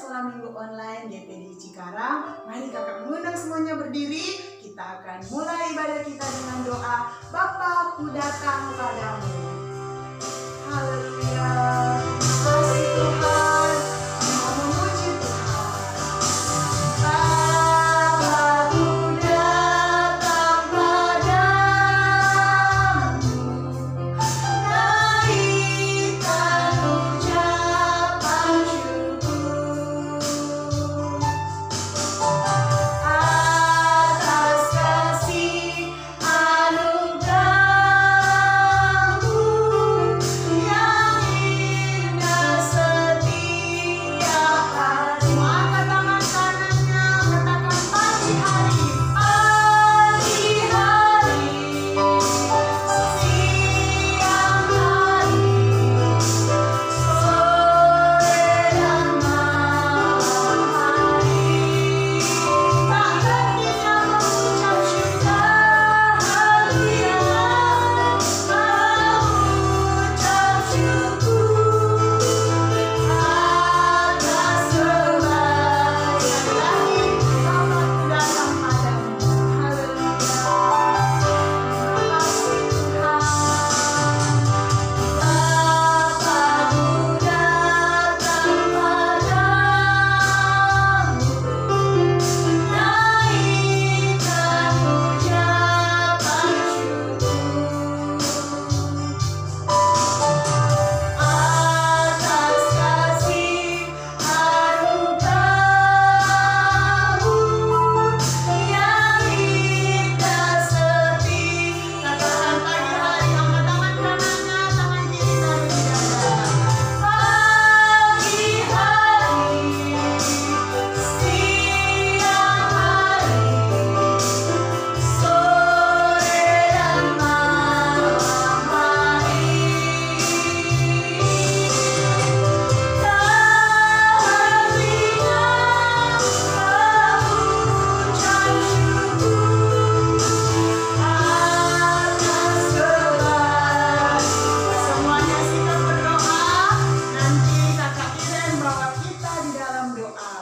Sekolah Minggu Online GPD Cikarang. Mari kakak mengundang semuanya berdiri. Kita akan mulai ibadah kita dengan doa. Bapa, ku datang padamu. Haleluya. Terima kasih Tuhan. Mau memuji Tuhan. Bapa, ku datang padamu. Naikkan ucapan syukur atas kasih anugerah-Mu yang indah setiap hari. Angkat tangan kanannya, katakan pagi hari, pagi hari, siang hari, sore dan malam hari. Tak hentinya mengucap syukur, haleluya, mengucap syukur atas segala yang lagi Bapa ku datang padamu. Haleluya. Terima kasih Tuhan. Bapa ku datang padamu. Naikkan ucapan syukur atas kasih anugerah-Mu yang indah setiap. Katakan pagi hari, angkat tangan kanannya, tangan kiri taruh di dada. Pagi hari, siang hari, sore dan malam hari. Tak hentinya mengucap syukur atas segala. Semuanya kita berdoa. Nanti kakak Iren bawa kita di dalam doa.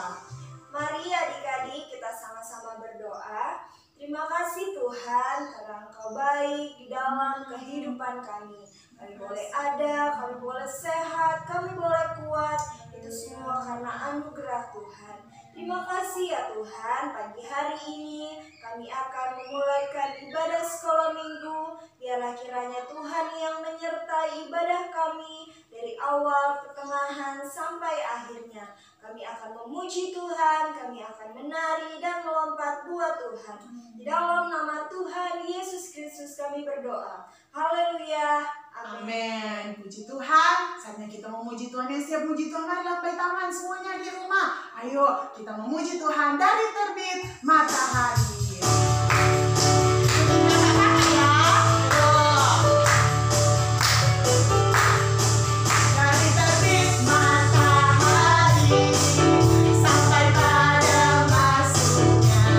Mari adik-adik kita sama-sama berdoa. Terima kasih Tuhan karena Engkau baik di dalam kehidupan kami. Kami boleh ada, kami boleh sehat, kami boleh kuat. Itu semua karena anugerah Tuhan. Terima kasih ya Tuhan, pagi hari ini kami akan memulaikan ibadah sekolah minggu. Biarlah kiranya Tuhan yang menyertai ibadah kami dari awal, pertengahan, sampai akhirnya. Kami akan memuji Tuhan, kami akan menari dan melompat buat Tuhan. Di dalam nama Tuhan Yesus Kristus kami berdoa. Haleluya. Amin. Amin. Puji Tuhan. Saatnya kita memuji Tuhan. Yang siap muji Tuhan, mari lambai tangan semuanya di rumah. Ayo kita memuji Tuhan dari terbit matahari. Dari terbit matahari sampai pada masuknya,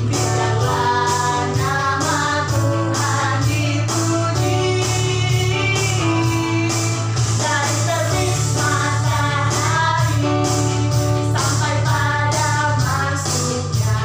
biarlah nama Tuhan dipuji. Dari terbit matahari sampai pada masuknya,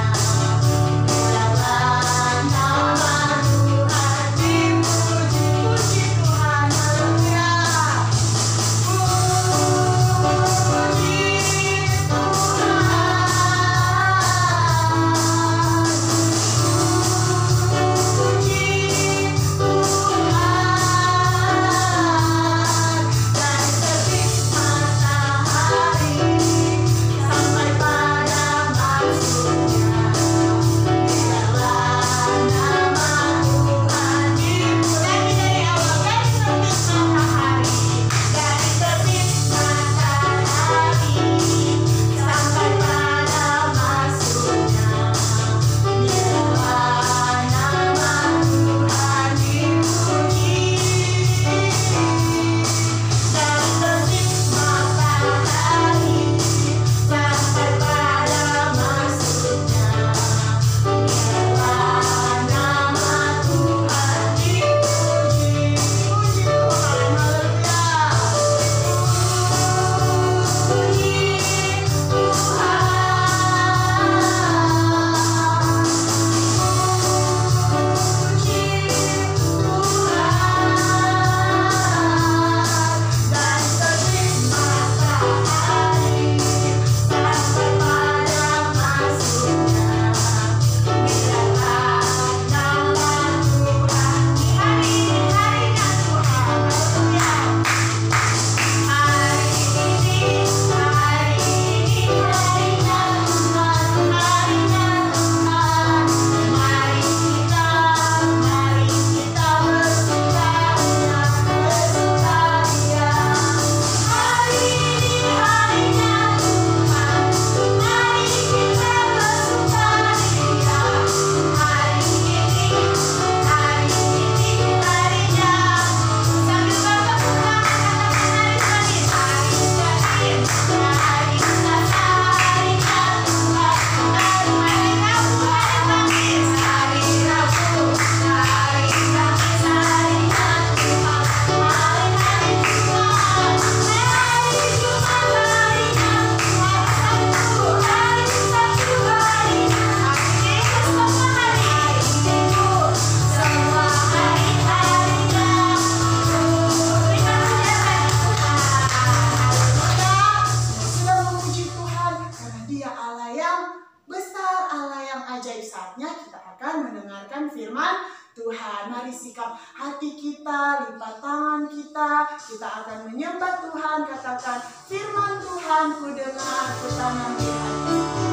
ajaib, saatnya kita akan mendengarkan firman Tuhan. Mari sikap hati kita, lipat tangan kita akan menyembah Tuhan. Katakan, firman Tuhan ku dengar, ku tanam di hatiku.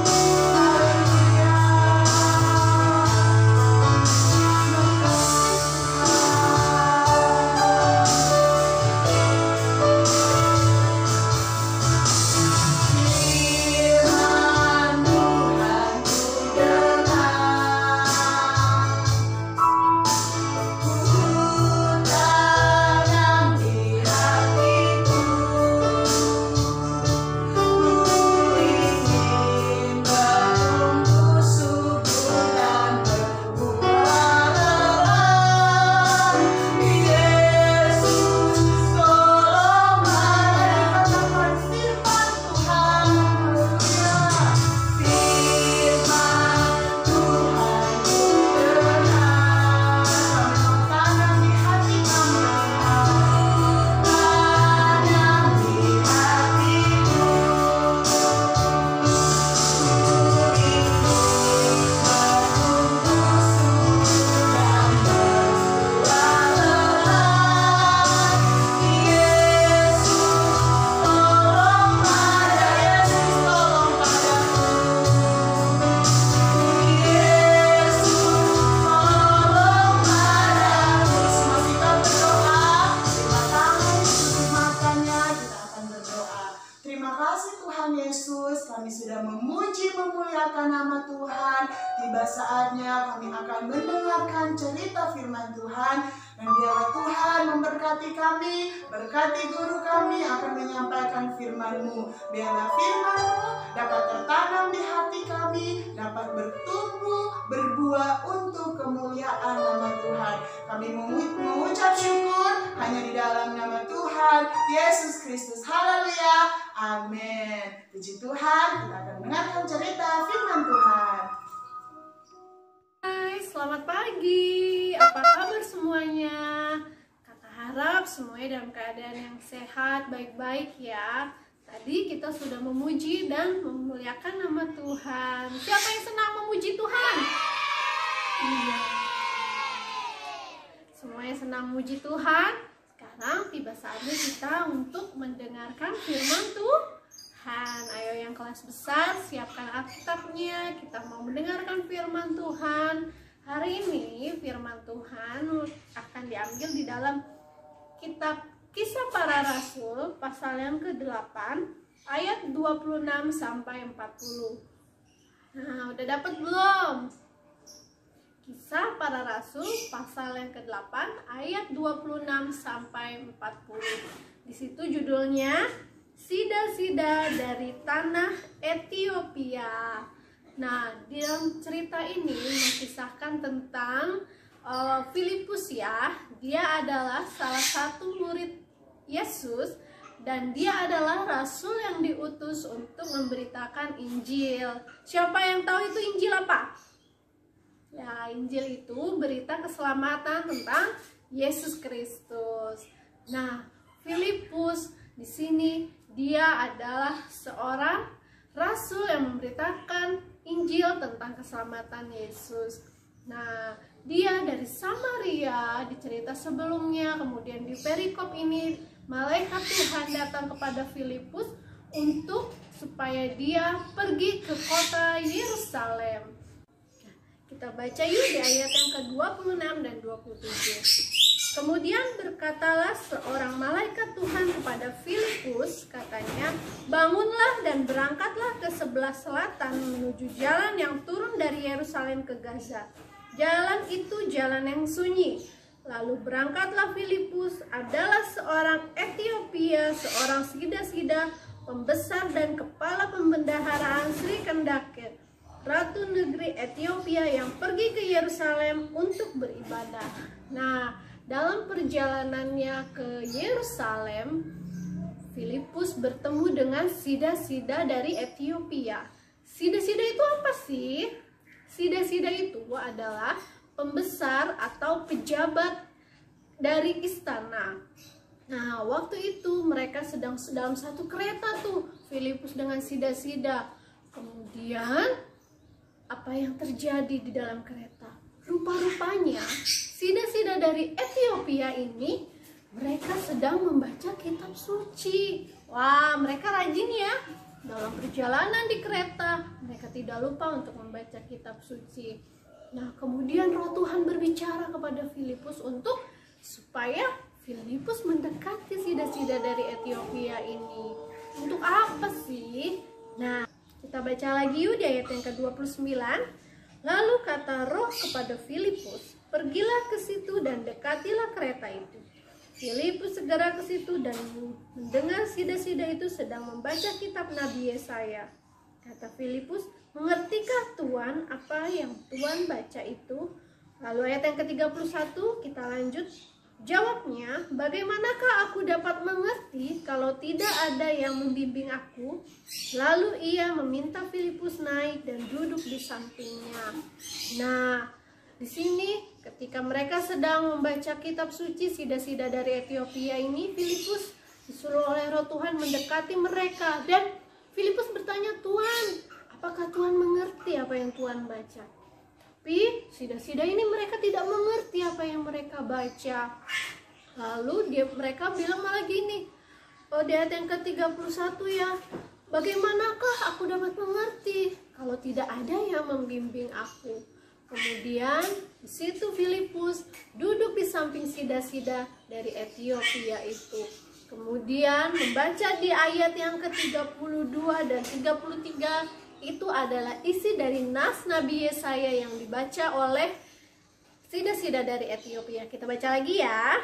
Haleluya. memuliakan nama Tuhan. Tiba saatnya kami akan mendengarkan cerita firman Tuhan. Dan biarlah Tuhan memberkati kami, berkati guru kami akan menyampaikan firman-Mu. Biarlah firman-Mu dapat tertanam di hati kami, dapat bertumbuh, berbuah untuk kemuliaan nama Tuhan. Kami mengucap syukur hanya di dalam nama Tuhan Yesus Kristus. Haleluya, amin. Puji Tuhan, kita akan mendengarkan cerita firman Tuhan. Hai, selamat pagi. Apa kabar semuanya? Kakak harap semuanya dalam keadaan yang sehat, baik-baik ya. Tadi kita sudah memuji dan memuliakan nama Tuhan. Siapa yang senang memuji Tuhan? Iya. Semuanya senang memuji Tuhan. Sekarang tiba saatnya kita untuk mendengarkan firman Tuhan. Ayo yang kelas besar, siapkan Alkitabnya. Kita mau mendengarkan firman Tuhan. Hari ini firman Tuhan akan diambil di dalam kitab Kisah Para Rasul pasal yang ke-8 ayat 26 sampai 40. Nah, udah dapat belum? Kisah Para Rasul pasal yang ke-8 ayat 26 sampai 40. Di situ judulnya Sida-sida dari tanah Ethiopia. Nah, di dalam cerita ini mengisahkan tentang Filipus ya. Dia adalah salah satu murid Yesus dan dia adalah rasul yang diutus untuk memberitakan Injil. Siapa yang tahu itu Injil apa? Ya, Injil itu berita keselamatan tentang Yesus Kristus. Nah, Filipus di sini dia adalah seorang rasul yang memberitakan Injil tentang keselamatan Yesus. Nah, dia dari Samaria di cerita sebelumnya, kemudian di perikop ini malaikat Tuhan datang kepada Filipus untuk supaya dia pergi ke kota Yerusalem. Nah, kita baca yuk di ayat yang ke-26 dan 27. Kemudian berkatalah seorang malaikat Tuhan kepada Filipus, katanya, bangunlah dan berangkatlah ke sebelah selatan menuju jalan yang turun dari Yerusalem ke Gaza. Jalan itu jalan yang sunyi. Lalu berangkatlah Filipus, adalah seorang Ethiopia, seorang sida-sida, pembesar dan kepala pembendaharaan Sri Kendake, ratu negeri Ethiopia yang pergi ke Yerusalem untuk beribadah. Nah, dalam perjalanannya ke Yerusalem, Filipus bertemu dengan sida-sida dari Ethiopia. Sida-sida itu apa sih? Sida-sida itu adalah pembesar atau pejabat dari istana. Nah, waktu itu mereka sedang dalam satu kereta tuh, Filipus dengan sida-sida. Kemudian apa yang terjadi di dalam kereta. Rupa-rupanya sida-sida dari Ethiopia ini mereka sedang membaca kitab suci. Wah, mereka rajin ya. Dalam perjalanan di kereta, mereka tidak lupa untuk membaca kitab suci. Nah, kemudian Roh Tuhan berbicara kepada Filipus supaya Filipus mendekati sida-sida dari Ethiopia ini. Untuk apa sih? Nah, kita baca lagi yuk di ayat yang ke-29. Lalu kata Roh kepada Filipus, "Pergilah ke situ dan dekatilah kereta itu." Filipus segera ke situ dan mendengar sida-sida itu sedang membaca kitab Nabi Yesaya. Kata Filipus, "Mengertikah Tuan apa yang Tuan baca itu?" Lalu ayat yang ke-31 kita lanjut. Jawabnya, "Bagaimanakah aku dapat mengerti kalau tidak ada yang membimbing aku?" Lalu ia meminta Filipus naik dan duduk di sampingnya. Nah, di sini ketika mereka sedang membaca kitab suci sida-sida dari Ethiopia ini, Filipus disuruh oleh Roh Tuhan mendekati mereka. Dan Filipus bertanya, "Tuhan, apakah Tuhan mengerti apa yang Tuhan baca?" Tapi sida-sida ini mereka tidak mengerti apa yang mereka baca. Lalu mereka bilang malah gini, di ayat yang ke-31 ya, "Bagaimanakah aku dapat mengerti kalau tidak ada yang membimbing aku?" Kemudian di situ Filipus duduk di samping sida-sida dari Ethiopia itu. Kemudian membaca di ayat yang ke-32 dan 33, itu adalah isi dari nas Nabi Yesaya yang dibaca oleh sida-sida dari Ethiopia. Kita baca lagi ya.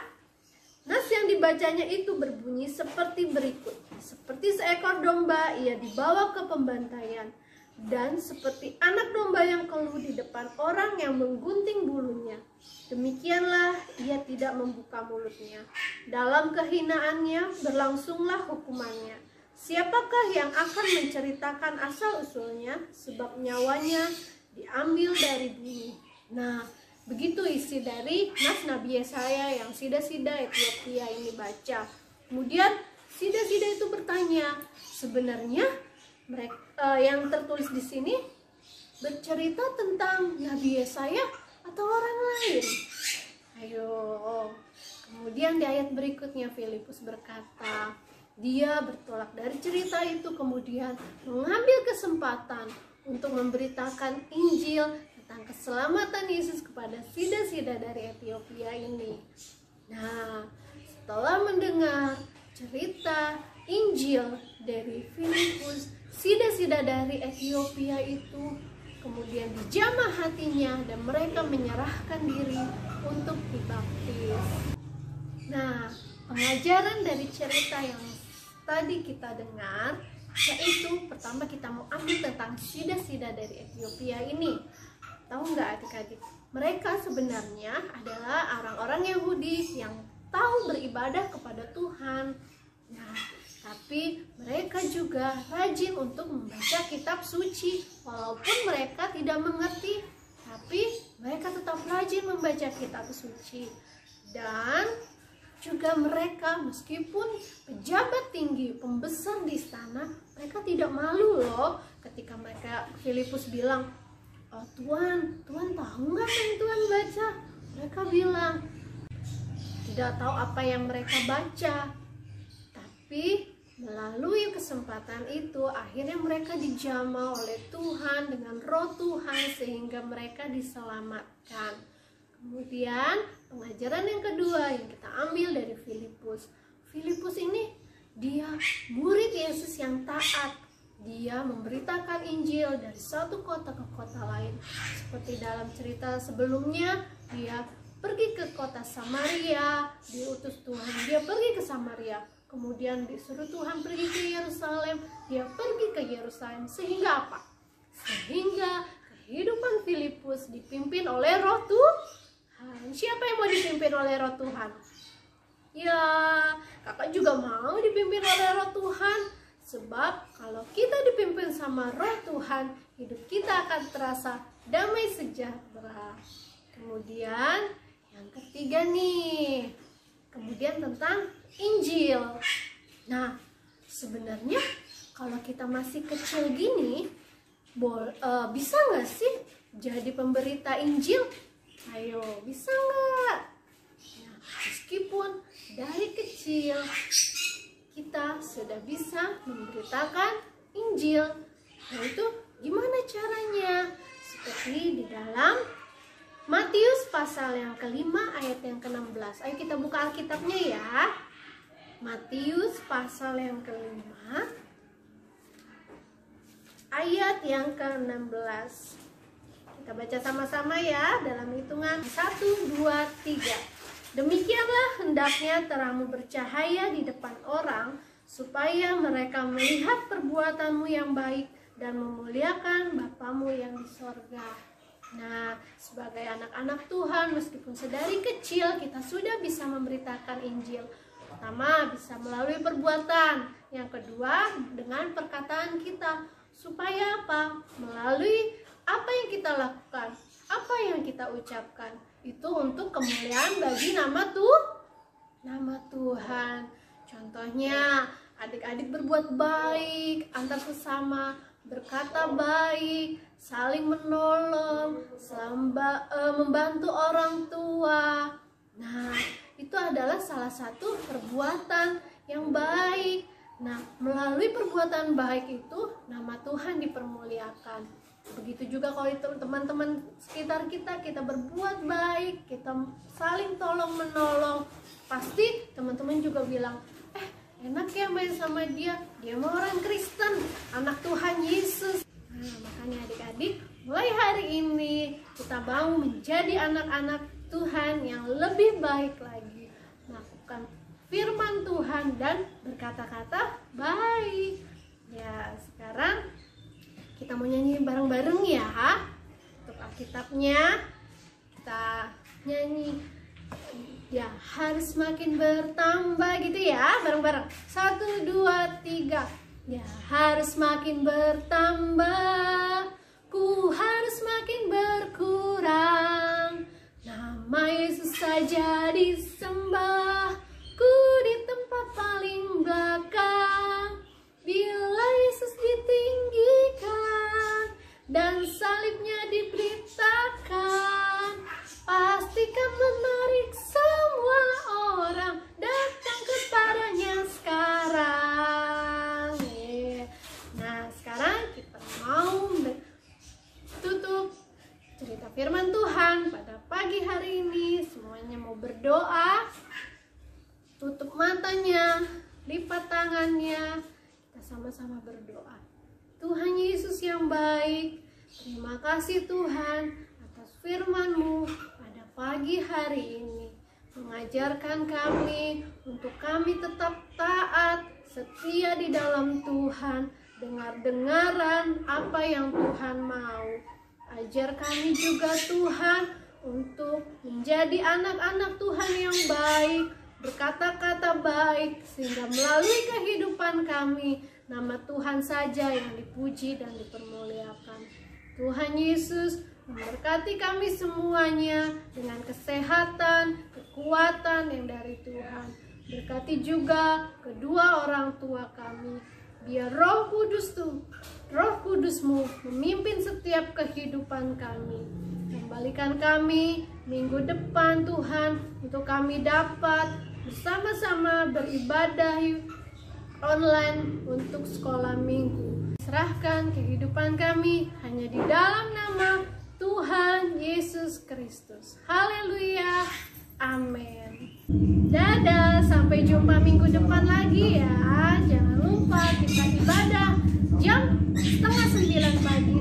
Nas yang dibacanya itu berbunyi seperti berikut. "Seperti seekor domba ia dibawa ke pembantaian, dan seperti anak domba yang keluh di depan orang yang menggunting bulunya, demikianlah ia tidak membuka mulutnya. Dalam kehinaannya berlangsunglah hukumannya. Siapakah yang akan menceritakan asal-usulnya, sebab nyawanya diambil dari bumi." Nah, begitu isi dari nas Nabi Yesaya yang sida-sida Ethiopia ini baca. Kemudian sida-sida itu bertanya, sebenarnya mereka yang tertulis di sini bercerita tentang Nabi Yesaya atau orang lain? Ayo. Kemudian di ayat berikutnya Filipus berkata, dia bertolak dari cerita itu, kemudian mengambil kesempatan untuk memberitakan Injil tentang keselamatan Yesus kepada sida-sida dari Ethiopia ini. Nah, setelah mendengar cerita Injil dari Filipus, sida-sida dari Ethiopia itu kemudian dijamah hatinya dan mereka menyerahkan diri untuk dibaptis. Nah, pengajaran dari cerita yang tadi kita dengar, yaitu pertama kita mau ambil tentang sida-sida dari Ethiopia ini. Tahu nggak adik-adik? Mereka sebenarnya adalah orang-orang Yahudi yang tahu beribadah kepada Tuhan. Nah, tapi mereka juga rajin untuk membaca kitab suci. Walaupun mereka tidak mengerti, tapi mereka tetap rajin membaca kitab suci. Dan juga mereka meskipun pejabat tinggi, pembesar di istana, mereka tidak malu loh ketika Filipus bilang, "Oh Tuhan tahu nggak apa yang Tuhan baca?" Mereka bilang tidak tahu apa yang mereka baca. Tapi melalui kesempatan itu akhirnya mereka dijamah oleh Tuhan dengan Roh Tuhan sehingga mereka diselamatkan. Kemudian pengajaran yang kedua yang kita ambil dari Filipus. Filipus ini dia murid Yesus yang taat. Dia memberitakan Injil dari satu kota ke kota lain. Seperti dalam cerita sebelumnya, dia pergi ke kota Samaria, diutus Tuhan, dia pergi ke Samaria. Kemudian disuruh Tuhan pergi ke Yerusalem, dia pergi ke Yerusalem. Sehingga apa? Sehingga kehidupan Filipus dipimpin oleh Roh Tuhan. Siapa yang mau dipimpin oleh Roh Tuhan? Ya, kakak juga mau dipimpin oleh Roh Tuhan. Sebab kalau kita dipimpin sama Roh Tuhan, hidup kita akan terasa damai sejahtera. Kemudian yang ketiga nih, kemudian tentang Injil. Nah, sebenarnya kalau kita masih kecil gini, bisa nggak sih jadi pemberita Injil? Ayo, bisa nggak? Nah, meskipun dari kecil kita sudah bisa memberitakan Injil. Nah, itu gimana caranya? Seperti di dalam Matius pasal yang kelima ayat yang ke-16. Ayo kita buka Alkitabnya ya. Matius pasal yang kelima ayat yang ke-16. Kita baca sama-sama ya dalam hitungan 1, 2, 3. Demikianlah hendaknya terangmu bercahaya di depan orang, supaya mereka melihat perbuatanmu yang baik dan memuliakan Bapamu yang di sorga. Nah, sebagai anak-anak Tuhan, meskipun sedari kecil kita sudah bisa memberitakan Injil. Pertama, bisa melalui perbuatan. Yang kedua, dengan perkataan kita. Supaya apa? Melalui apa yang kita lakukan, apa yang kita ucapkan. Itu untuk kemuliaan bagi nama Tuhan. Contohnya, adik-adik berbuat baik antar sesama, berkata baik, saling menolong, membantu orang tua. Nah, itu adalah salah satu perbuatan yang baik. Nah, melalui perbuatan baik itu nama Tuhan dipermuliakan. Begitu juga kalau itu teman-teman sekitar kita berbuat baik, kita saling tolong menolong, pasti teman-teman juga bilang, enak ya main sama dia mah orang Kristen, anak Tuhan Yesus. Nah, makanya adik-adik, mulai hari ini kita mau menjadi anak-anak Tuhan yang lebih baik lagi, melakukan firman Tuhan dan berkata-kata baik. Ya, sekarang kita mau nyanyi bareng-bareng ya. Untuk Alkitabnya kita nyanyi, ya harus makin bertambah gitu ya, bareng-bareng. 1, 2, 3. Ya harus makin bertambah, ku harus makin berkurang. Nama Yesus saja disembah, ku di tempat paling belakang. Bila Yesus ditinggikan dan salibnya diberitakan, pastikan menarik semua orang datang kepadanya sekarang. Nah, sekarang kita mau tutup cerita firman Tuhan pada pagi hari ini. Semuanya mau berdoa. Tutup matanya, lipat tangannya, kita sama-sama berdoa. Tuhan Yesus yang baik, terima kasih Tuhan atas firman-Mu pada pagi hari ini. Mengajarkan kami untuk kami tetap taat, setia di dalam Tuhan, dengar-dengaran apa yang Tuhan mau. Ajar kami juga Tuhan untuk menjadi anak-anak Tuhan yang baik, berkata-kata baik, sehingga melalui kehidupan kami nama Tuhan saja yang dipuji dan dipermuliakan. Tuhan Yesus memberkati kami semuanya dengan kesehatan, kekuatan yang dari Tuhan. Berkati juga kedua orang tua kami. Biar Roh Kudus-Mu memimpin setiap kehidupan kami. Kembalikan kami minggu depan Tuhan, untuk kami dapat bersama-sama beribadah online untuk sekolah minggu. Serahkan kehidupan kami hanya di dalam nama Tuhan Yesus Kristus. Haleluya. Amin. Dadah, sampai jumpa minggu depan lagi ya. Jangan lupa kita ibadah jam 8:30 pagi.